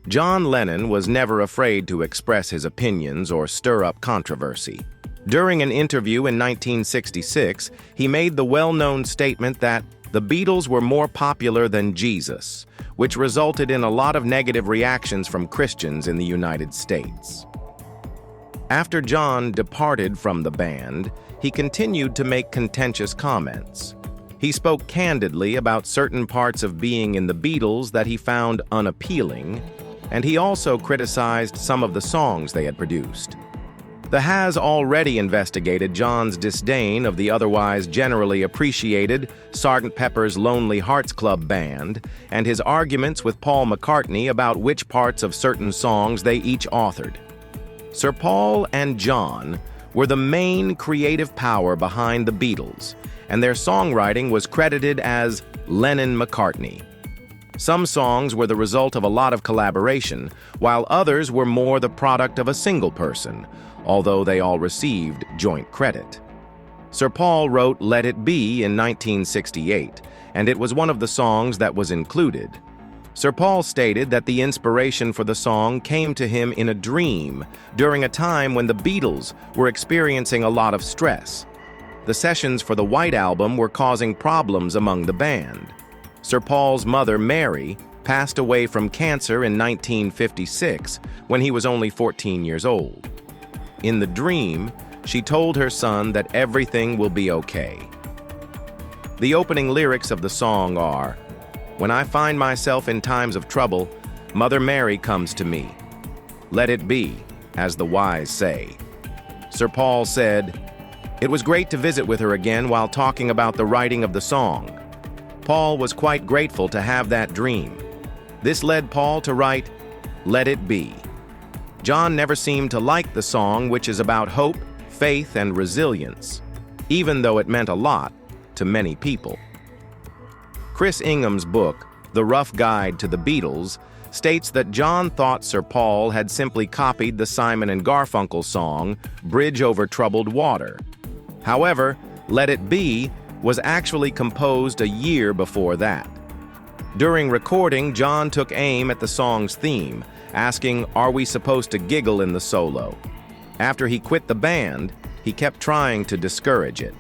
John Lennon was never afraid to express his opinions or stir up controversy. During an interview in 1966, he made the well-known statement that the Beatles were more popular than Jesus, which resulted in a lot of negative reactions from Christians in the United States. After John departed from the band, he continued to make contentious comments. He spoke candidly about certain parts of being in the Beatles that he found unappealing, and he also criticized some of the songs they had produced. The Has already investigated John's disdain of the otherwise generally appreciated Sgt. Pepper's Lonely Hearts Club Band and his arguments with Paul McCartney about which parts of certain songs they each authored. Sir Paul and John were the main creative power behind the Beatles, and their songwriting was credited as Lennon-McCartney. Some songs were the result of a lot of collaboration, while others were more the product of a single person, although they all received joint credit. Sir Paul wrote Let It Be in 1968, and it was one of the songs that was included. Sir Paul stated that the inspiration for the song came to him in a dream during a time when the Beatles were experiencing a lot of stress. The sessions for the White Album were causing problems among the band. Sir Paul's mother, Mary, passed away from cancer in 1956 when he was only 14 years old. In the dream, she told her son that everything will be okay. The opening lyrics of the song are, "When I find myself in times of trouble, Mother Mary comes to me. Let it be, as the wise say." Sir Paul said, "It was great to visit with her again while talking about the writing of the song. Paul was quite grateful to have that dream. This led Paul to write, Let It Be. John never seemed to like the song, which is about hope, faith, and resilience, even though it meant a lot to many people." Chris Ingham's book, The Rough Guide to the Beatles, states that John thought Sir Paul had simply copied the Simon and Garfunkel song, Bridge Over Troubled Water. However, Let It Be was actually composed a year before that. During recording, John took aim at the song's theme, asking, "Are we supposed to giggle in the solo?" After he quit the band, he kept trying to discourage it.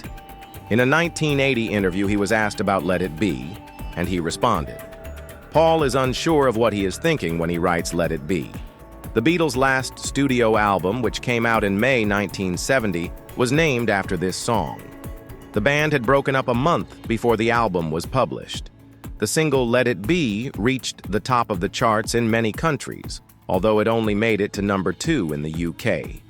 In a 1980 interview, he was asked about Let It Be, and he responded, "Paul is unsure of what he is thinking when he writes Let It Be." The Beatles' last studio album, which came out in May 1970, was named after this song. The band had broken up a month before the album was published. The single Let It Be reached the top of the charts in many countries, although it only made it to number 2 in the UK.